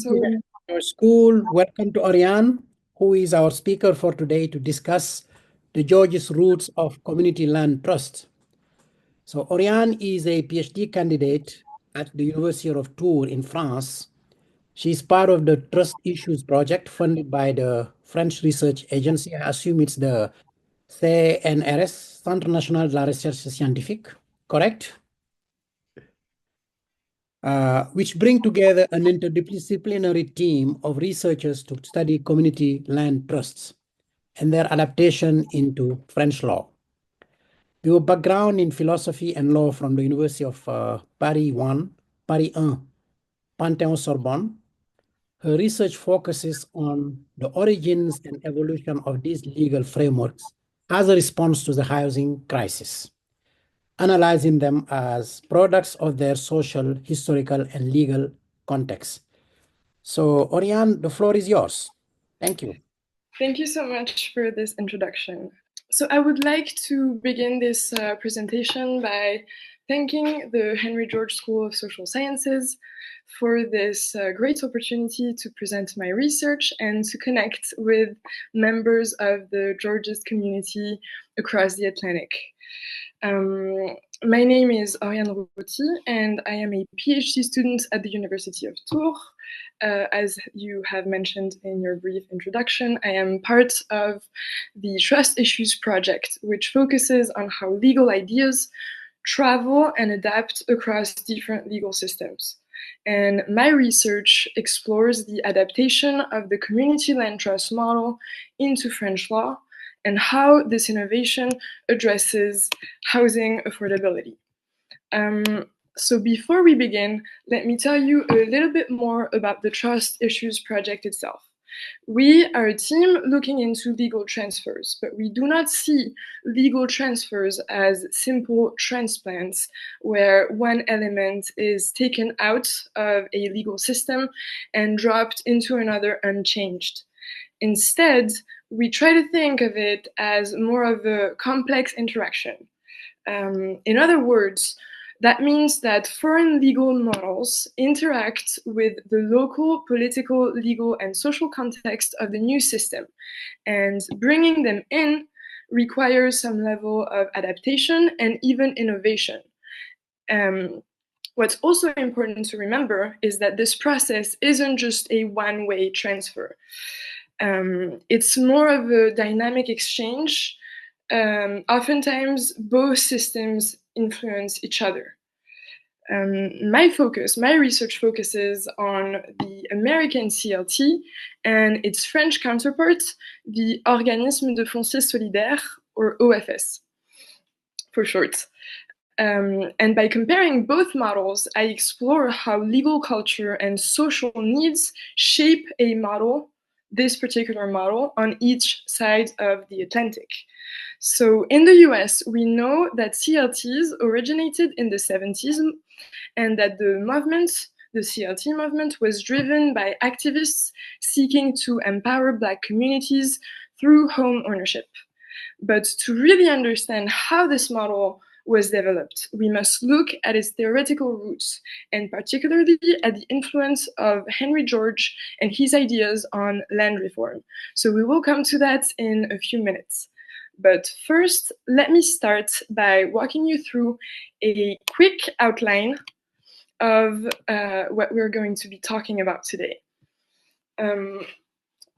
So, Your school. Welcome to Oriane, who is our speaker for today to discuss the Georgist roots of community land trust. So Oriane is a PhD candidate at the University of Tours in France. She is part of the Trust Issues project funded by the French research agency. I assume it's the CNRS, Centre National de la Recherche Scientifique, correct? Which bring together an interdisciplinary team of researchers to study community land trusts and their adaptation into French law. With a background in philosophy and law from the University of Paris 1, Panthéon-Sorbonne, her research focuses on the origins and evolution of these legal frameworks as a response to the housing crisis, analyzing them as products of their social, historical, and legal context. So, Oriane, the floor is yours. Thank you. thank you so much for this introduction. So, I would like to begin this presentation by thanking the Henry George School of Social Sciences for this great opportunity to present my research and to connect with members of the Georgist community across the Atlantic. My name is Oriane Roty, and I am a PhD student at the University of Tours. As you have mentioned in your brief introduction, I am part of the Trust Issues project, which focuses on how legal ideas travel and adapt across different legal systems. And my research explores the adaptation of the community land trust model into French law and how this innovation addresses housing affordability. So before we begin, let me tell you a little bit more about the Trust Issues project itself. We are a team looking into legal transfers, but we do not see legal transfers as simple transplants where one element is taken out of a legal system and dropped into another unchanged. Instead, we try to think of it as more of a complex interaction. In other words, that means that foreign legal models interact with the local political, legal, and social context of the new system, and bringing them in requires some level of adaptation and even innovation. What's also important to remember is that this process isn't just a one-way transfer. It's more of a dynamic exchange. Oftentimes, both systems influence each other. My research focuses on the American CLT and its French counterpart, the Organisme de Foncier Solidaire, or OFS for short. And by comparing both models, I explore how legal culture and social needs shape a model, this particular model, on each side of the Atlantic. So in the US, we know that CLTs originated in the 70s and that the CLT movement, was driven by activists seeking to empower Black communities through home ownership. But to really understand how this model was developed, we must look at its theoretical roots, and particularly at the influence of Henry George and his ideas on land reform. So we will come to that in a few minutes. But first, let me start by walking you through a quick outline of what we're going to be talking about today.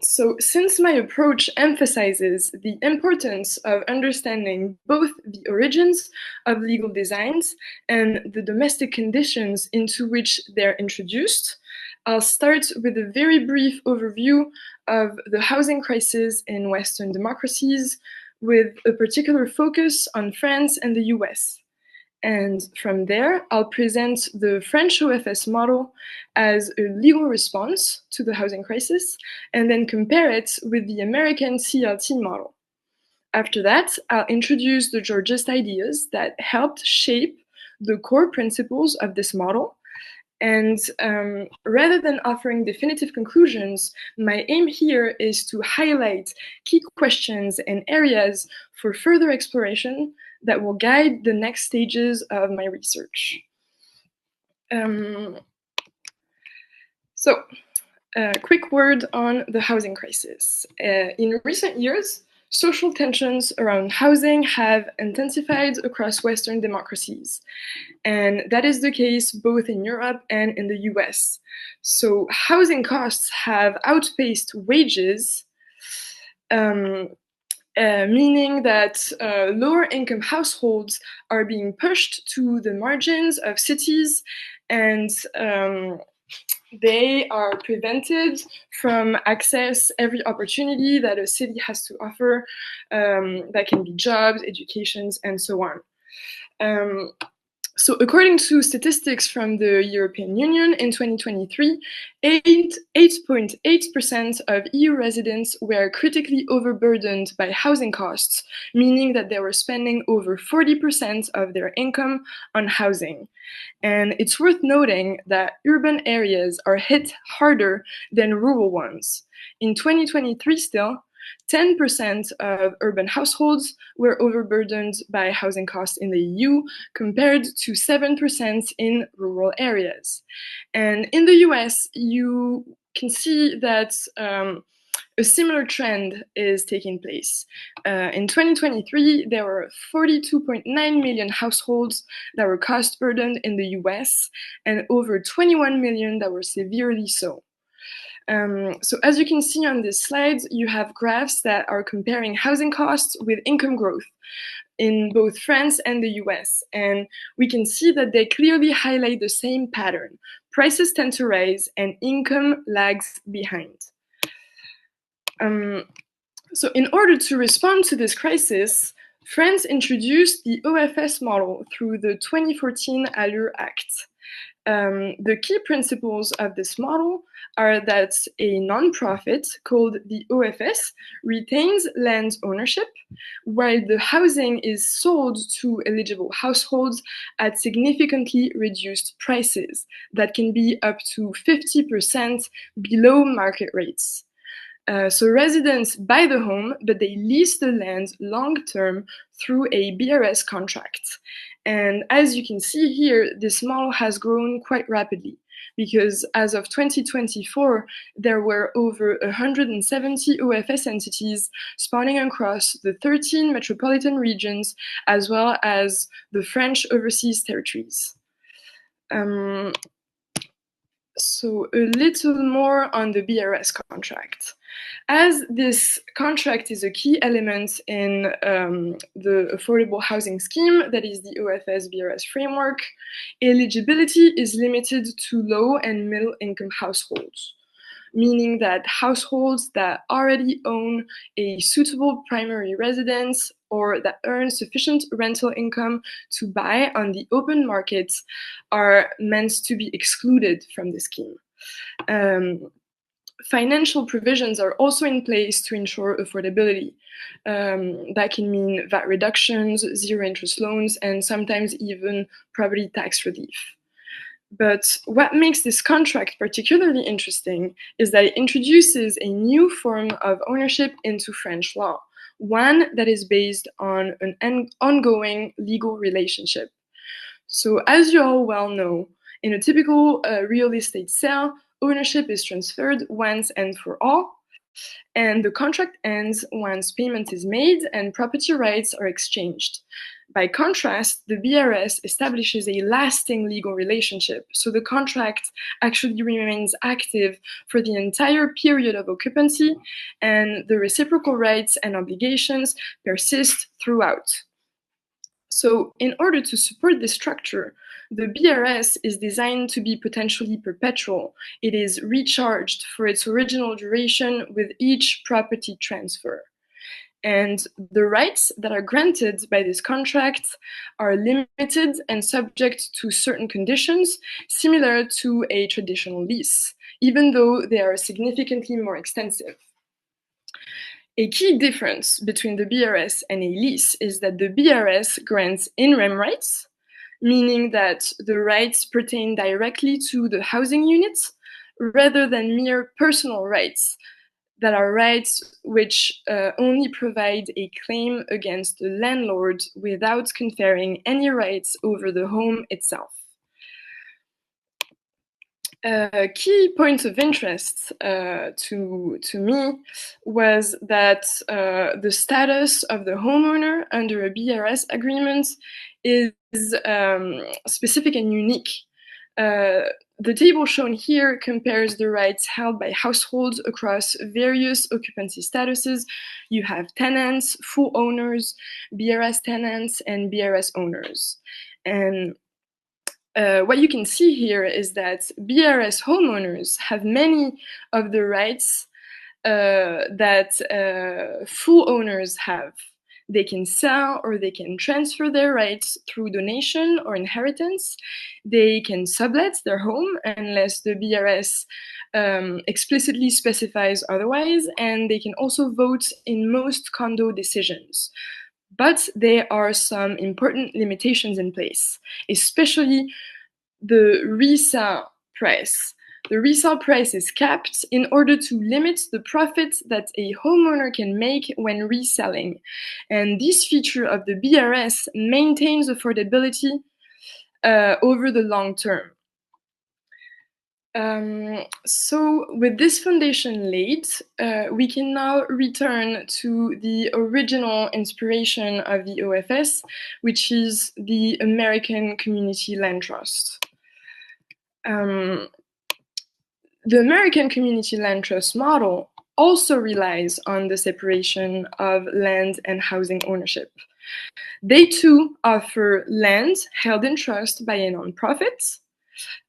So since my approach emphasizes the importance of understanding both the origins of legal designs and the domestic conditions into which they're introduced, I'll start with a very brief overview of the housing crisis in Western democracies, with a particular focus on France and the US. And from there, I'll present the French OFS model as a legal response to the housing crisis, and then compare it with the American CLT model. After that, I'll introduce the Georgist ideas that helped shape the core principles of this model. And rather than offering definitive conclusions, my aim here is to highlight key questions and areas for further exploration that will guide the next stages of my research. So, A quick word on the housing crisis. In recent years, social tensions around housing have intensified across Western democracies. And that is the case both in Europe and in the US. So housing costs have outpaced wages, meaning that lower income households are being pushed to the margins of cities, and they are prevented from access every opportunity that a city has to offer. That can be jobs, educations, and so on. So according to statistics from the European Union in 2023, 8.8% of EU residents were critically overburdened by housing costs, meaning that they were spending over 40% of their income on housing. And it's worth noting that urban areas are hit harder than rural ones. In 2023 still, 10% of urban households were overburdened by housing costs in the EU, compared to 7% in rural areas. And in the US, you can see that a similar trend is taking place. In 2023, there were 42.9 million households that were cost burdened in the US, and over 21 million that were severely so. So as you can see on this slide, you have graphs that are comparing housing costs with income growth in both France and the US. And we can see that they clearly highlight the same pattern. Prices tend to rise and income lags behind. So in order to respond to this crisis, France introduced the OFS model through the 2014 Allure Act. The key principles of this model are that a nonprofit called the OFS retains land ownership, while the housing is sold to eligible households at significantly reduced prices that can be up to 50% below market rates. So residents buy the home, but they lease the land long-term through a BRS contract. And as you can see here, this model has grown quite rapidly, because as of 2024, there were over 170 OFS entities spawning across the 13 metropolitan regions, as well as the French overseas territories. So a little more on the BRS contract. As this contract is a key element in the affordable housing scheme, that is the OFS BRS framework, eligibility is limited to low and middle income households, meaning that households that already own a suitable primary residence or that earn sufficient rental income to buy on the open market are meant to be excluded from the scheme. Financial provisions are also in place to ensure affordability. That can mean VAT reductions, zero interest loans, and sometimes even property tax relief. But what makes this contract particularly interesting is that it introduces a new form of ownership into French law, one that is based on an ongoing legal relationship. So as you all well know, in a typical real estate sale, ownership is transferred once and for all, and the contract ends once payment is made and property rights are exchanged. By contrast, the BRS establishes a lasting legal relationship, so the contract actually remains active for the entire period of occupancy, and the reciprocal rights and obligations persist throughout. So in order to support this structure, the BRS is designed to be potentially perpetual. It is recharged for its original duration with each property transfer. And the rights that are granted by this contract are limited and subject to certain conditions, similar to a traditional lease, even though they are significantly more extensive. A key difference between the BRS and a lease is that the BRS grants in rem rights, meaning that the rights pertain directly to the housing units rather than mere personal rights that are rights which only provide a claim against the landlord without conferring any rights over the home itself. A key point of interest to me was that the status of the homeowner under a BRS agreement is specific and unique. The table shown here compares the rights held by households across various occupancy statuses. You have tenants, full owners, BRS tenants, and BRS owners. And what you can see here is that BRS homeowners have many of the rights that full owners have. They can sell or they can transfer their rights through donation or inheritance. They can sublet their home unless the BRS explicitly specifies otherwise, and they can also vote in most condo decisions. But there are some important limitations in place, especially the resale price. The resale price is capped in order to limit the profit that a homeowner can make when reselling. And this feature of the BRS maintains affordability over the long term. So with this foundation laid, we can now return to the original inspiration of the OFS, which is the American Community Land Trust. The American Community Land Trust model also relies on the separation of land and housing ownership. They too offer land held in trust by a nonprofit.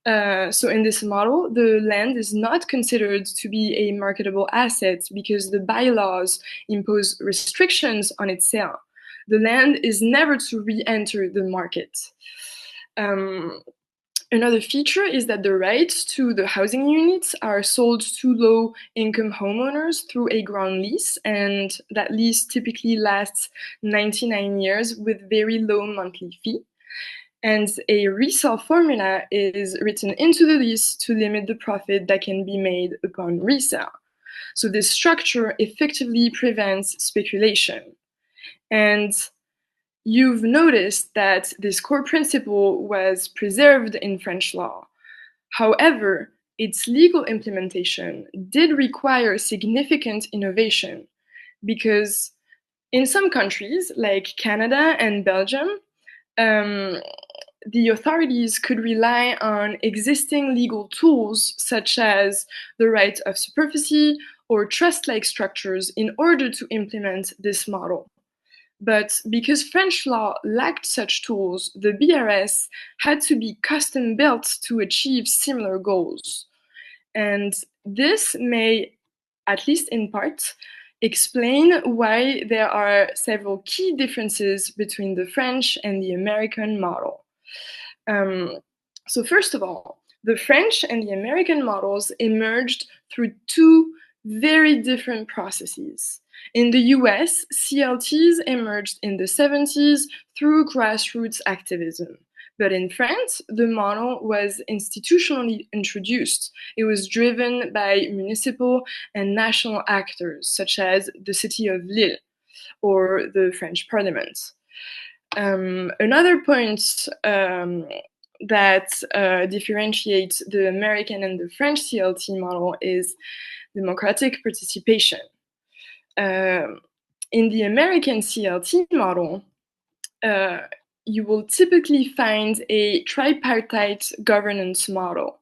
So in this model, the land is not considered to be a marketable asset because the bylaws impose restrictions on its sale. The land is never to re-enter the market. Another feature is that the rights to the housing units are sold to low-income homeowners through a ground lease, and that lease typically lasts 99 years with very low monthly fee. And a resale formula is written into the lease to limit the profit that can be made upon resale. So this structure effectively prevents speculation. And you've noticed that this core principle was preserved in French law. However, its legal implementation did require significant innovation because in some countries, like Canada and Belgium, the authorities could rely on existing legal tools such as the right of superficie or trust-like structures in order to implement this model. But because French law lacked such tools, the BRS had to be custom built to achieve similar goals. And this may, at least in part, explain why there are several key differences between the French and the American model. So first of all, the French and the American models emerged through two very different processes. In the US, CLTs emerged in the 70s through grassroots activism. But in France, the model was institutionally introduced. It was driven by municipal and national actors, such as the city of Lille or the French parliament. Another point that differentiates the American and the French CLT model is democratic participation. In the American CLT model, you will typically find a tripartite governance model,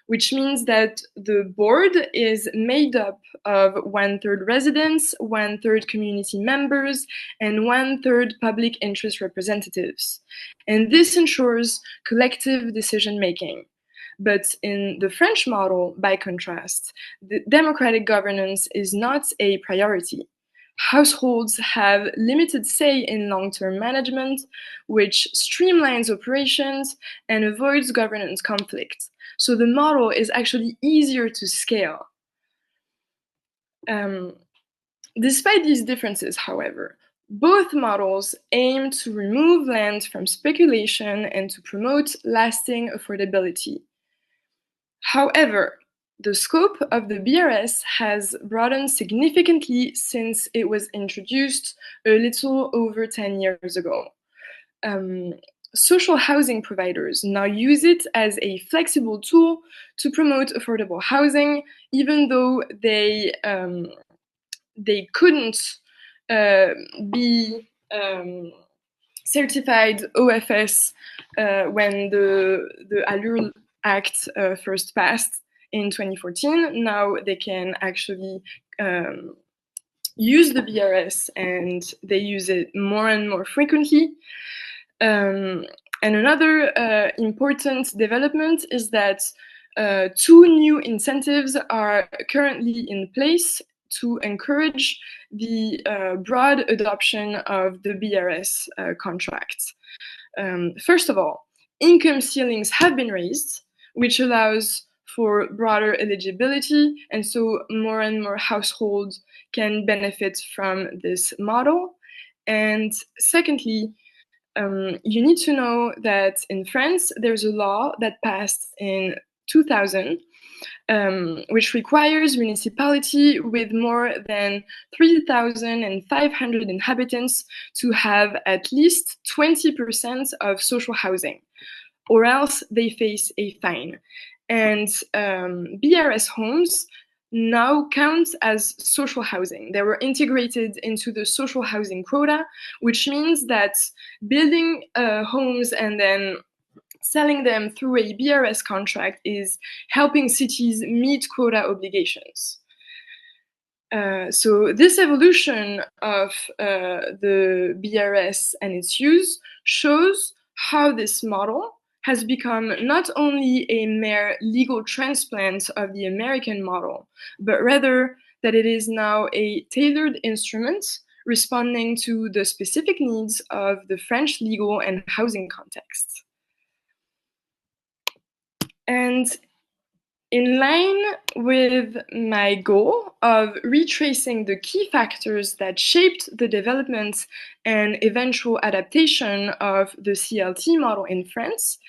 which means that the board is made up of 1/3 residents, 1/3 community members, and 1/3 public interest representatives. And this ensures collective decision-making. But in the French model, by contrast, the democratic governance is not a priority. Households have limited say in long-term management, which streamlines operations and avoids governance conflict. So the model is actually easier to scale. Despite these differences, however, both models aim to remove land from speculation and to promote lasting affordability. However, the scope of the BRS has broadened significantly since it was introduced a little over 10 years ago. social housing providers now use it as a flexible tool to promote affordable housing, even though they couldn't be certified OFS when the Allure Act first passed in 2014. Now they can actually use the BRS, and they use it more and more frequently. And another important development is that two new incentives are currently in place to encourage the broad adoption of the BRS contract. First of all, income ceilings have been raised, which allows for broader eligibility, and so more and more households can benefit from this model. And secondly, you need to know that in France, there's a law that passed in 2000, which requires municipality with more than 3,500 inhabitants to have at least 20% of social housing, or else they face a fine. And BRS homes now count as social housing. They were integrated into the social housing quota, which means that building homes and then selling them through a BRS contract is helping cities meet quota obligations. So this evolution of the BRS and its use shows how this model has become not only a mere legal transplant of the American model, but rather that it is now a tailored instrument responding to the specific needs of the French legal and housing context. And in line with my goal of retracing the key factors that shaped the development and eventual adaptation of the CLT model in France,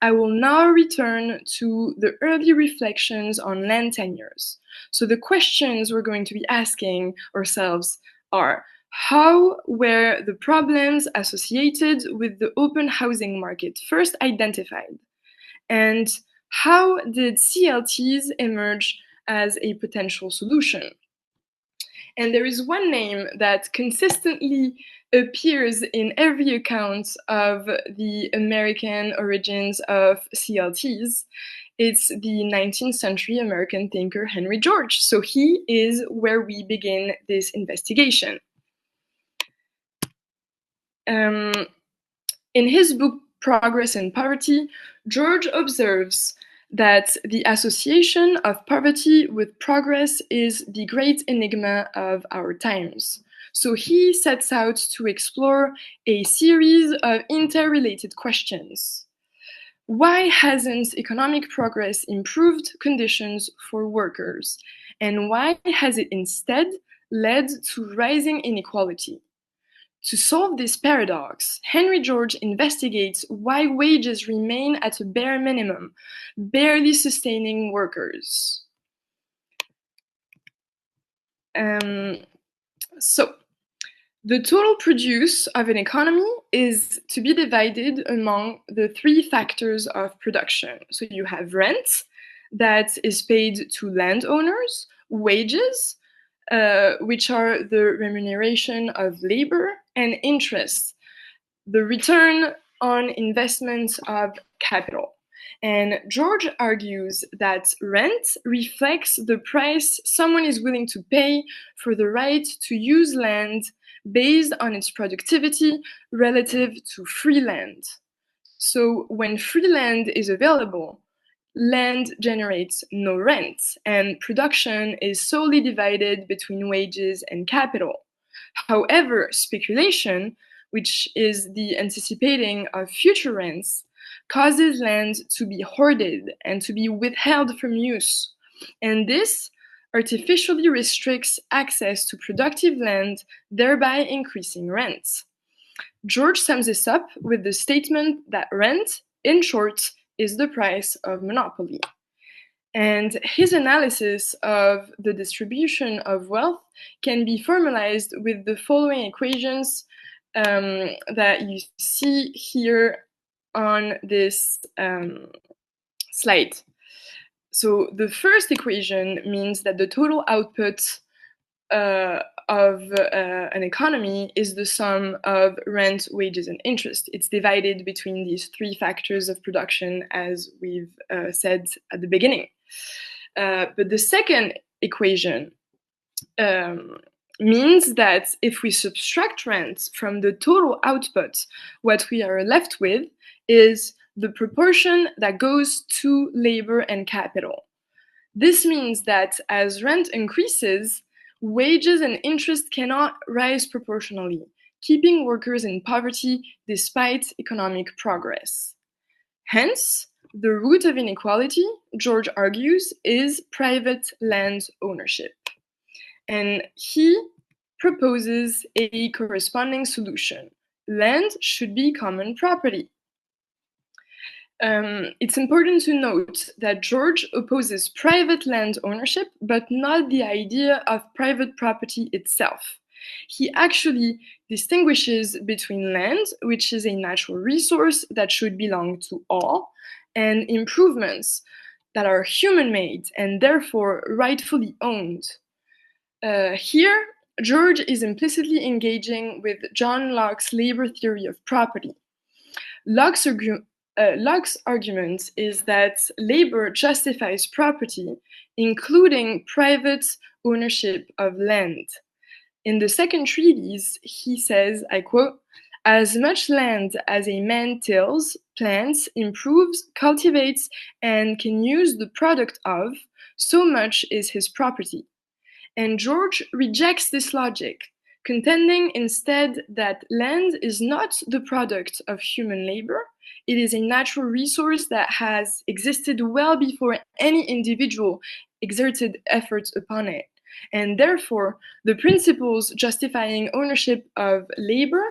I will now return to the early reflections on land tenures. So the questions we're going to be asking ourselves are: how were the problems associated with the open housing market first identified? And how did CLTs emerge as a potential solution? And there is one name that consistently appears in every account of the American origins of CLTs. It's the 19th century American thinker Henry George. So he is where we begin this investigation. In his book, Progress and Poverty, George observes that the association of poverty with progress is the great enigma of our times. So he sets out to explore a series of interrelated questions. Why hasn't economic progress improved conditions for workers? And why has it instead led to rising inequality? To solve this paradox, Henry George investigates why wages remain at a bare minimum, barely sustaining workers. So, the total produce of an economy is to be divided among the three factors of production. So you have rent, that is paid to landowners, wages, which are the remuneration of labor, and interest, the return on investment of capital. And George argues that rent reflects the price someone is willing to pay for the right to use land based on its productivity relative to free land. So when free land is available, land generates no rent, and production is solely divided between wages and capital. However, speculation, which is the anticipating of future rents, causes land to be hoarded and to be withheld from use. And this artificially restricts access to productive land, thereby increasing rents. George sums this up with the statement that rent, in short, is the price of monopoly. And his analysis of the distribution of wealth can be formalized with the following equations that you see here on this slide. So the first equation means that the total output of an economy is the sum of rent, wages, and interest. It's divided between these three factors of production, as we've said at the beginning. But the second equation means that if we subtract rent from the total output, what we are left with is the proportion that goes to labor and capital. This means that as rent increases, wages and interest cannot rise proportionally, keeping workers in poverty despite economic progress. Hence, the root of inequality, George argues, is private land ownership. And he proposes a corresponding solution. Land should be common property. It's important to note that George opposes private land ownership, but not the idea of private property itself. He actually distinguishes between land, which is a natural resource that should belong to all, and improvements that are human-made and therefore rightfully owned. Here, George is implicitly engaging with John Locke's labor theory of property. Locke's argument is that labor justifies property, including private ownership of land. In the second treatise, he says, I quote, "As much land as a man tills, plants, improves, cultivates, and can use the product of, so much is his property." And George rejects this logic, contending instead that land is not the product of human labor. It is a natural resource that has existed well before any individual exerted efforts upon it. And therefore, the principles justifying ownership of labor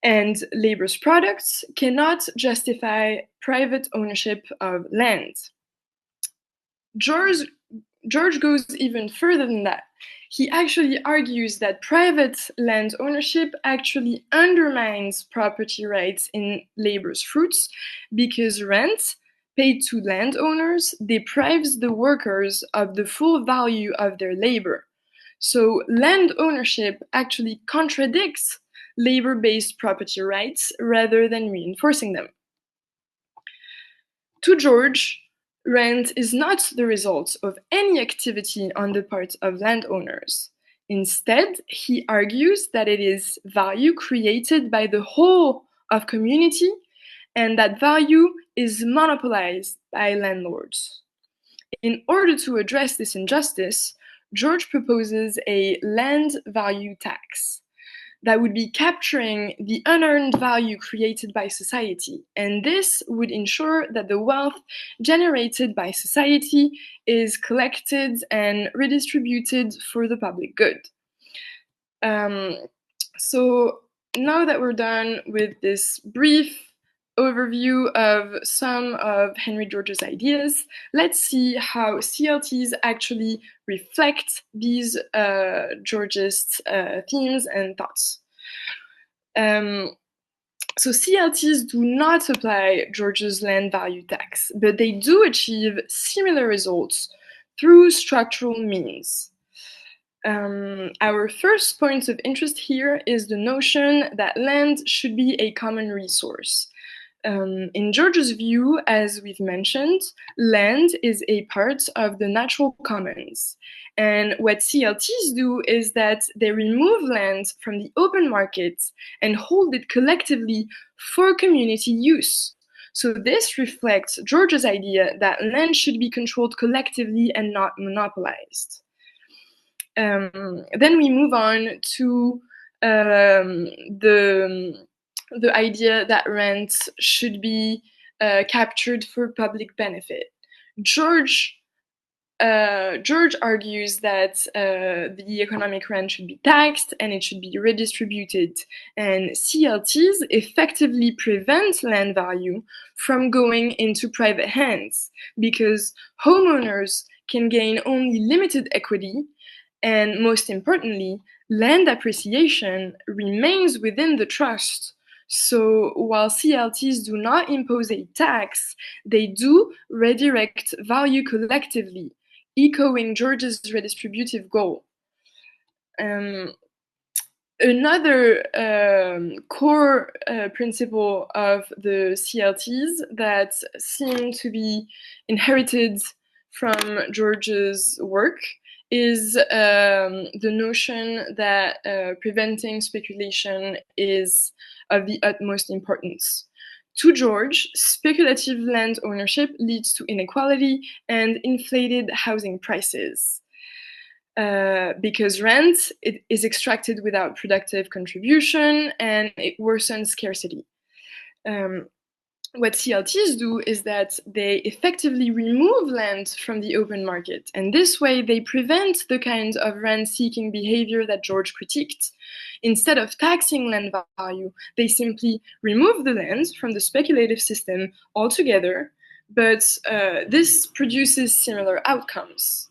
and labor's products cannot justify private ownership of land. George goes even further than that. He actually argues that private land ownership actually undermines property rights in labor's fruits because rent paid to landowners deprives the workers of the full value of their labor. So land ownership actually contradicts labor-based property rights rather than reinforcing them. To George, rent is not the result of any activity on the part of landowners. Instead, he argues that it is value created by the whole of community and that value is monopolized by landlords. In order to address this injustice, George proposes a land value tax that would be capturing the unearned value created by society. And this would ensure that the wealth generated by society is collected and redistributed for the public good. So now that we're done with this brief overview of some of Henry George's ideas, let's see how CLTs actually reflect these Georgist themes and thoughts. So CLTs do not apply George's land value tax, but they do achieve similar results through structural means. Our first point of interest here is the notion that land should be a common resource. In George's view, as we've mentioned, land is a part of the natural commons. And what CLTs do is that they remove land from the open market and hold it collectively for community use. So this reflects George's idea that land should be controlled collectively and not monopolized. Then we move on to the idea that rent should be captured for public benefit. George argues that the economic rent should be taxed and it should be redistributed. And CLTs effectively prevent land value from going into private hands because homeowners can gain only limited equity, and most importantly, land appreciation remains within the trust. So while CLTs do not impose a tax, they do redirect value collectively, echoing Georgist redistributive goal. Another core principle of the CLTs that seem to be inherited from George's work is the notion that preventing speculation is of the utmost importance. To George, speculative land ownership leads to inequality and inflated housing prices. Because rent is extracted without productive contribution and it worsens scarcity. What CLTs do is that they effectively remove land from the open market, and this way they prevent the kind of rent-seeking behavior that George critiqued. Instead of taxing land value, they simply remove the land from the speculative system altogether, but this produces similar outcomes.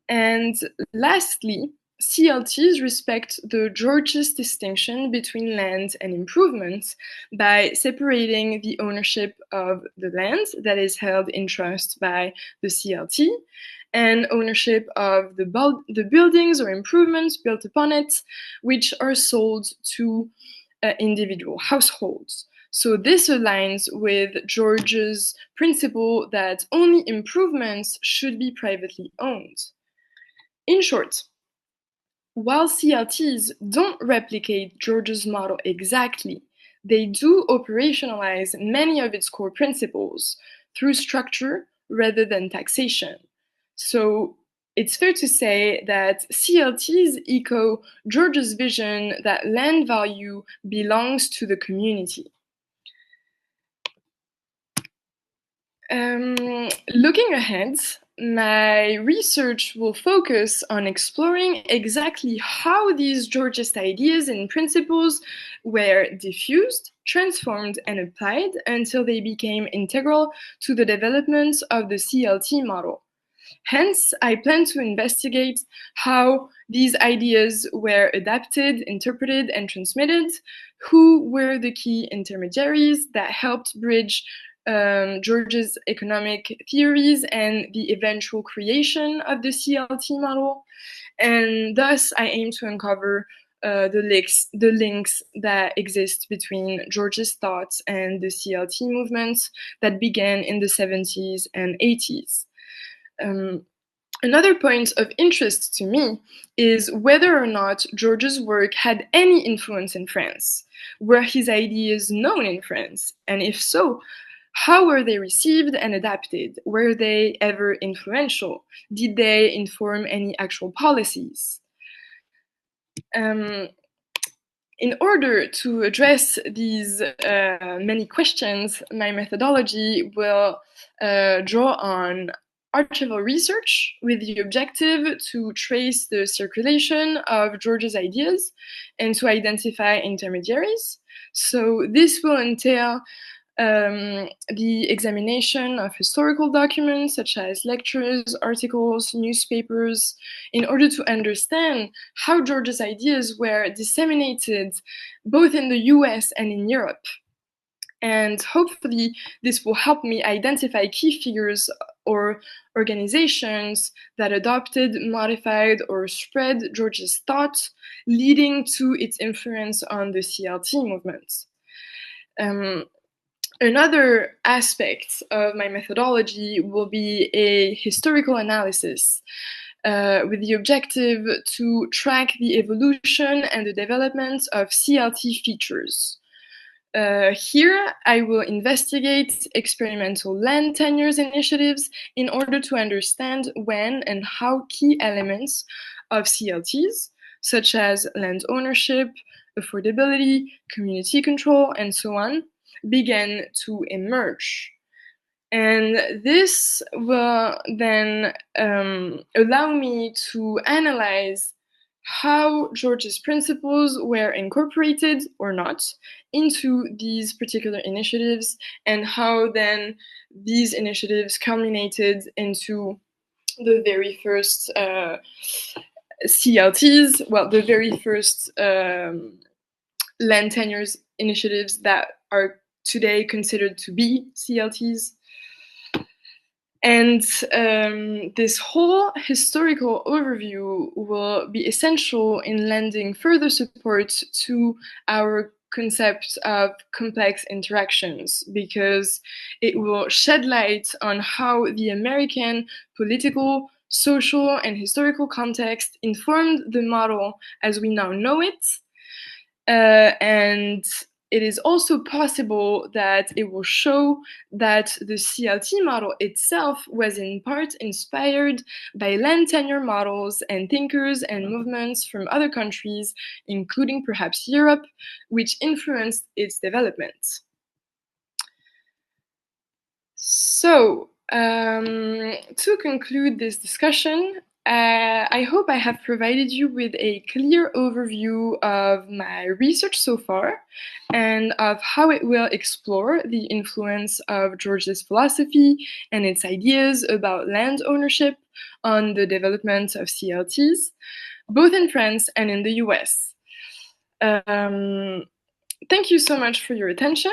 And lastly, CLTs respect the Georgist distinction between land and improvements by separating the ownership of the land that is held in trust by the CLT and ownership of the buildings or improvements built upon it, which are sold to individual households. So this aligns with George's principle that only improvements should be privately owned. In short, while CLTs don't replicate George's model exactly, they do operationalize many of its core principles through structure rather than taxation. So it's fair to say that CLTs echo George's vision that land value belongs to the community. Looking ahead, my research will focus on exploring exactly how these Georgist ideas and principles were diffused, transformed, and applied until they became integral to the development of the CLT model. Hence, I plan to investigate how these ideas were adapted, interpreted, and transmitted, who were the key intermediaries that helped bridge George's economic theories and the eventual creation of the CLT model. And thus, I aim to uncover the links that exist between George's thoughts and the CLT movement that began in the 70s and 80s. Another point of interest to me is whether or not George's work had any influence in France. Were his ideas known in France? And if so, how were they received and adapted? Were they ever influential? Did they inform any actual policies? In order to address these many questions, my methodology will draw on archival research with the objective to trace the circulation of George's ideas and to identify intermediaries. So this will entail the examination of historical documents such as lectures, articles, newspapers, in order to understand how George's ideas were disseminated both in the US and in Europe. And hopefully this will help me identify key figures or organizations that adopted, modified, or spread George's thought, leading to its influence on the CLT movement. Another aspect of my methodology will be a historical analysis with the objective to track the evolution and the development of CLT features. Here, I will investigate experimental land tenures initiatives in order to understand when and how key elements of CLTs, such as land ownership, affordability, community control, and so on, began to emerge. And this will then allow me to analyze how George's principles were incorporated or not into these particular initiatives, and how then these initiatives culminated into the very first CLTs, well, the very first land tenures initiatives that are today considered to be CLTs. And this whole historical overview will be essential in lending further support to our concept of complex interactions, because it will shed light on how the American political, social, and historical context informed the model as we now know it. And it is also possible that it will show that the CLT model itself was in part inspired by land tenure models and thinkers and movements from other countries, including perhaps Europe, which influenced its development. So, to conclude this discussion, I hope I have provided you with a clear overview of my research so far and of how it will explore the influence of Georgist philosophy and its ideas about land ownership on the development of CLTs, both in France and in the US. Thank you so much for your attention.